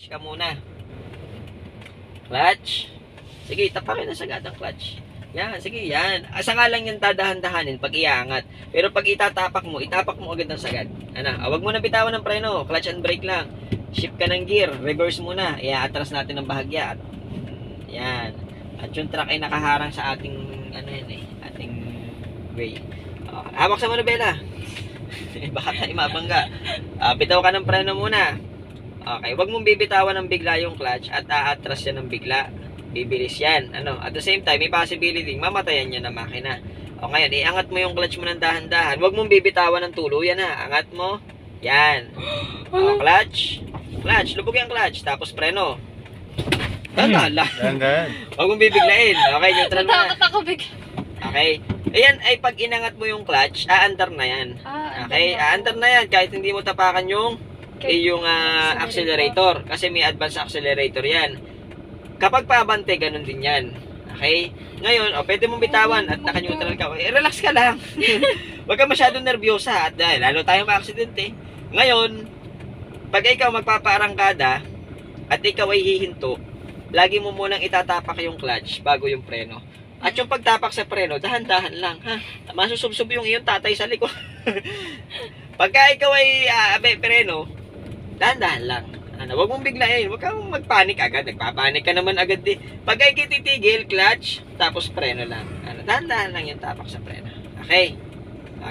Ka muna. Clutch. Sige, tapakin na sagad ang clutch. Yan, sige, yan. Asa nga lang yan dadahan-dahanin pag iaangat. Pero pag itapak mo agad ng sagad. Ano, wag mo na bitawan ng preno. Clutch and brake lang. Shift ka ng gear. Reverse muna. Iaatras natin ng bahagya. Yan. At yung truck ay nakaharang sa ating, ano yan eh, ating way. Hawak sa manubela. Baka tayo mabangga. Bitaw ka ng preno muna. Okay, wag mong bibitawan ng bigla yung clutch at aatras yan ng bigla. Bibilis yan. Ano, at the same time, may possibility mamatayan niya na makina. O ngayon, iangat mo yung clutch mo ng dahan-dahan. Wag mong bibitawan ng tuluyan ha. Angat mo. Yan. O, clutch. Clutch, lubog yung clutch. Tapos preno. Dahan-dahan. Wag mong bibiglain. Okay, neutral mo na. Okay. Ayan ay pag inangat mo yung clutch, aandar na yan. Okay, aandar na yan kahit hindi mo tapakan yung accelerator kasi may advanced accelerator yan. Kapag paabante, ganun din yan. Okay? Ngayon, pwede mong bitawan at naka-neutral ka. Relax ka lang. Huwag ka masyadong nervyosa at lalo tayong ma-aksidente. Ngayon, pag ikaw magpapaarangkada at ikaw ay hihinto, lagi mo munang itatapak yung clutch bago yung preno. At yung pagtapak sa preno, dahan-dahan lang. Ha? Masusubsob yung iyong tatay sa likod. Pagka ikaw ay preno, dahan-dahan lang. Ano, wag mong biglain, wag kang magpanik agad. Nagpapanik ka naman agad eh. Pag ay titigil, clutch, tapos preno lang. Ano, dahan-dahan lang yung tapak sa preno. Okay.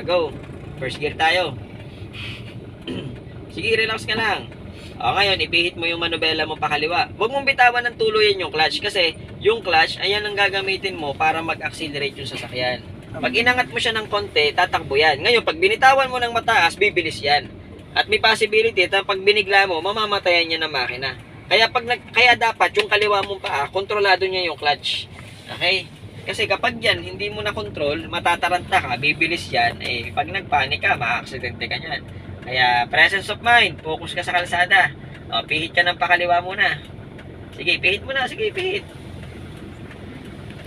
Go. First gear tayo. Sige, relax ka lang. O, ngayon, ipihit mo yung manubela mo pakaliwa. Wag mong bitawan ng tuluyan yung clutch kasi yung clutch, ayan ang gagamitin mo para mag-accelerate yung sasakyan. Pag inangat mo siya ng konti, tatakbo yan. Ngayon, pag binitawan mo ng mataas, bibilis yan. At may possibility na pag binigla mo, mamamatayan niya ng makina. Kaya dapat yung kaliwa mong paa, kontrolado niya yung clutch. Okay? Kasi kapag yan, hindi mo na control, matataranta ka, bibilis yan, pag nagpanik ka, ma-aksidente ka yan. Kaya presence of mind, focus ka sa kalsada. Pihit ka ng pakaliwa muna. Sige, pihit mo na, sige, pihit.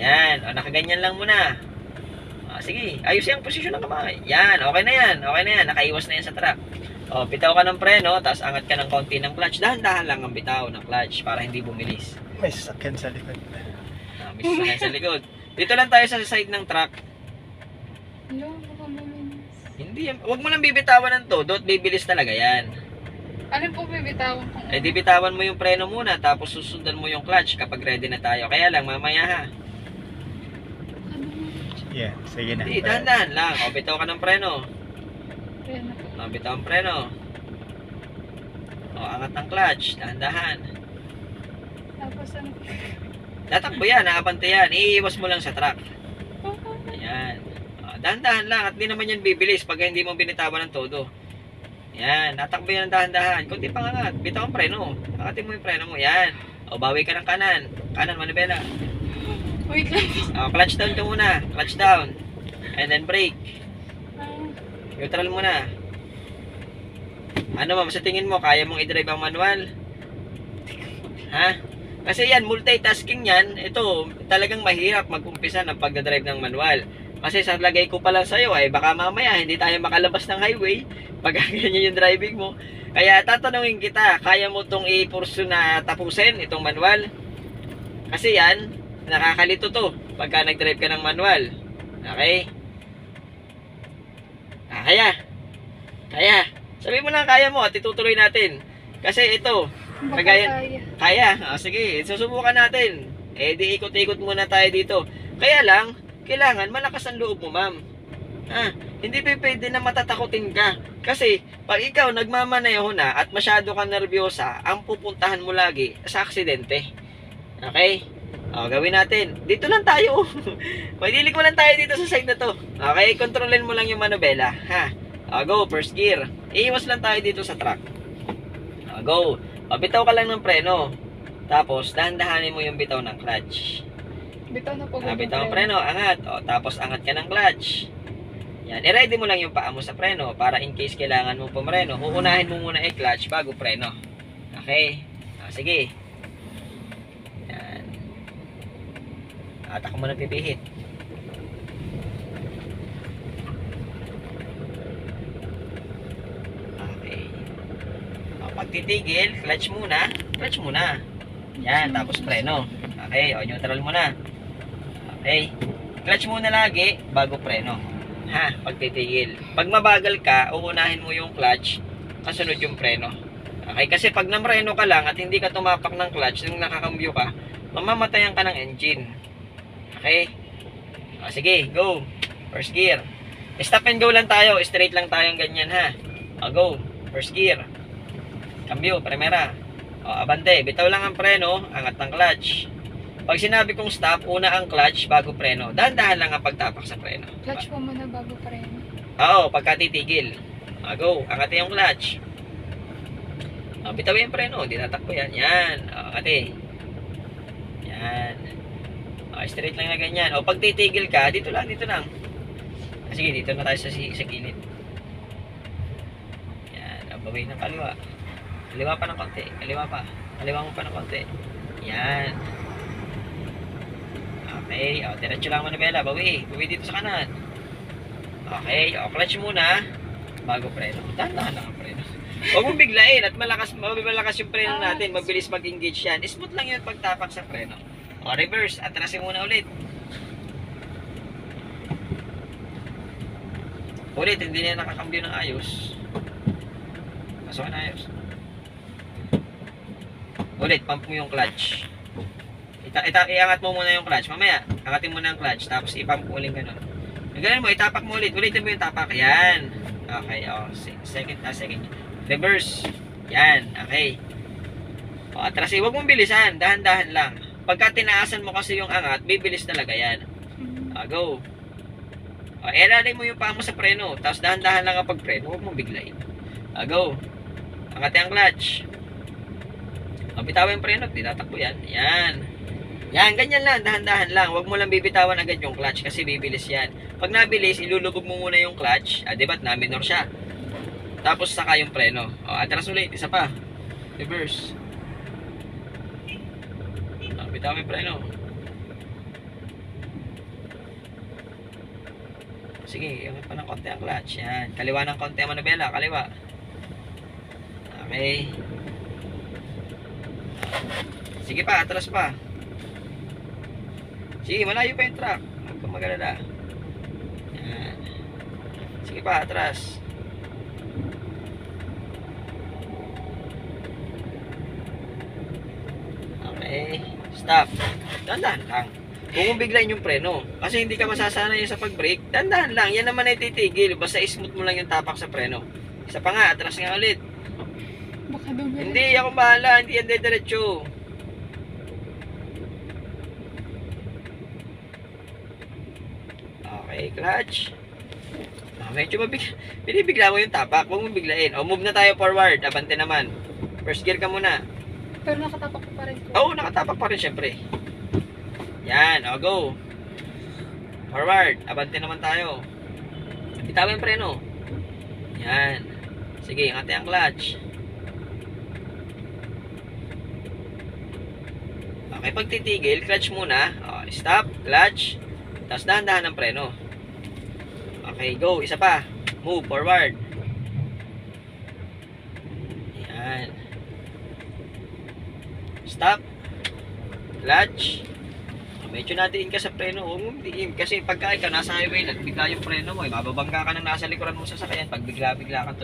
Yan, nakaganyan lang muna. Sige, ayos yung posisyon ng kamay. Yan, okay na yan, nakaiwas na yan sa truck. Bitaw ka ng preno, tapos angat ka ng konti ng clutch. Dahan-dahan lang ang bitaw ng clutch para hindi bumilis. May sasakyan sa likod. May sasakyan sa likod. Dito lang tayo sa side ng truck. Hindi yan. Huwag mo nang bibitawan ng todo at bibilis talaga yan. Ano po bibitawan ko? Di bitawan mo yung preno muna, tapos susundan mo yung clutch kapag ready na tayo. Kaya lang, mamaya ha. Yeah, sige na. Hindi, dahan-dahan lang. Bitaw ka ng preno. Preno po. Bitaw ang preno. Angat ng clutch. Dahan-dahan. Tapos ano po? Tatakbo yan, naabante yan. Iiwas mo lang sa truck. Ayan. Dahan-dahan lang at di naman yan bibilis pag hindi mo binitawan ng todo. Yan, tatakbo yan ng dahan-dahan. Kunti pang angat. Bitaw ang preno. Angatin mo yung preno mo. Yan. Bawi ka ng kanan. Kanan, manubela. Wait lang. Clutch down ka muna. Clutch down. And then brake. Neutral muna. Ano ma'am, sa tingin mo, kaya mong i-drive ang manual? Ha? Kasi yan, multitasking yan. Ito, talagang mahirap mag-umpisa ng pagdadrive ng manual. Kasi sa lagay ko pa lang sa'yo, baka mamaya hindi tayo makalabas ng highway pag ganyan yung driving mo. Kaya tatanungin kita, kaya mo itong i-pursue na tapusin, itong manual? Kasi yan, nakakalito to pagka nag-drive ka ng manual. Okay? Kaya. Sabi mo lang kaya mo at itutuloy natin. Kasi ito, kaya. Sige, susubukan natin. Di ikot-ikot muna tayo dito. Kaya lang, kailangan malakas ang loob mo, ma'am. Hindi pwede na matatakotin ka. Kasi, pag ikaw nagmamaneho na at masyado kang nervyosa, ang pupuntahan mo lagi sa aksidente. Okay? Gawin natin. Dito lang tayo. Pagdilig mo lang tayo dito sa side na to. Okay? Kontrolin mo lang yung manubela. Go, first gear. Iiwas lang tayo dito sa truck. Go. Bitaw ka lang ng preno. Tapos, dahan-dahanin mo yung bitaw ng clutch. Bitaw na po. Bitaw ang preno, angat. Tapos, angat ka ng clutch. Yan. I-ready mo lang yung paa mo sa preno para in case kailangan mo pumreno. Uunahin mo muna clutch bago preno. Okay? Sige. Yan. Ako muna pipihit. Okay. Pag titigil, clutch muna. clutch muna. Yan, tapos preno. Okay, o neutral muna. Okay. Clutch muna lagi bago preno. Ha, pag titigil. Pag mabagal ka, uunahin mo yung clutch, kasunod yung preno. Okay, kasi pag namreno ka lang at hindi ka tumapak ng clutch nung nakakambyo ka, mamamatayan ka ng engine. Okay? O, sige, go. First gear. Stop and go lang tayo. Straight lang tayong ganyan, ha. O, go. First gear. Cambio, primera. O, abante. Bitaw lang ang preno, angat ng clutch. Pag sinabi kong stop, una ang clutch bago preno. Dahan-dahan lang ang pagtapak sa preno. Clutch po muna bago preno. Oo, pagka titigil. O, go. Angatin yung clutch. O, bitaw yung preno. Hindi tatakbo yan. Yan. O, angati. Yan. O, straight lang na ganyan. O, pag titigil ka, dito lang, dito lang. Sige, dito na tayo sa gilid. Yan. O, bawin ng kaliwa. Kaliwa pa ng konti. Kaliwa pa. Kaliwa mo pa ng konti. Yan. Okay. O, diretso lang manubela. Bawi. Bawi dito sa kanan. Okay. O, clutch muna. Bago preno. Dahan-dahan lang ang preno. Huwag mong biglain at malakas yung preno natin. Mabilis mag-engage yan. Smooth lang yun pagtapak sa preno. O, reverse. Atrasin muna ulit. Ulit, hindi na nakakambyo ng ayos. Pasok na ayos. Ulit, pump mo yung clutch. Iangat mo muna yung clutch. Mamaya, angatin mo na yung clutch. Tapos ipump mo ulit ganun. Ganun mo, itapak mo ulit. Ulitin mo yung tapak. Yan. Okay, o. Second. Reverse. Yan. Okay. O, atras. Huwag mong bilisan. Dahan-dahan lang. Pagka tinaasan mo kasi yung angat, bibilis talaga yan. Go. O, ilalay mo yung paa mo sa preno. Tapos dahan-dahan lang ang pagpreno. Huwag mong biglayin. Go. Angatin ang clutch. O, bitawan yung preno. Di tatakbo yan. Yan. Yan, ganyan lang, dahan-dahan lang. Huwag mo lang bibitawan agad yung clutch kasi bibilis yan. Pag nabilis, ilulubog mo muna yung clutch. Diba't na minor siya. Tapos saka yung preno. O, atras ulit, isa pa. Reverse. O, bitawan yung preno. Sige, yung pa ng konti ang clutch. Yan, kaliwa ng konti ang manubela, kaliwa. Okay. Sige pa, atras pa. Sige, malayo pa yung truck. Huwag kang mag-alala. Yan. Sige pa, atras. Okay. Stop. Dandahan lang. Huwag mong biglayin yung preno. Kasi hindi ka masasanay sa pag-brake. Dandahan lang. Yan naman ay titigil. Basta smooth mo lang yung tapak sa preno. Isa pa nga, atras nga ulit. Baka dugo. Hindi, ako bahala. Hindi yan diretso. Okay, clutch. Medyo binibigla mo yung tapak. Huwag mong biglain. O, move na tayo forward. Abante naman. First gear ka muna. Pero nakatapak ko pa rin po. Oo, nakatapak pa rin syempre. Yan, o, go. Forward. Abante naman tayo. Bitawan yung preno. Yan. Sige, ingati ang clutch. Okay, pag titigil, clutch muna. O, stop, clutch. Tapos dahan-dahan ang preno. Okay, go. Isa pa. Move forward. Yan. Stop. Clutch. Medyo natiin ka sa preno. Huwag mong diin. Kasi pagka ikaw nasa highway, nagbigla yung preno mo. Mababangga ka ng nasa likuran mo sa sasakyan. Pag bigla-bigla kang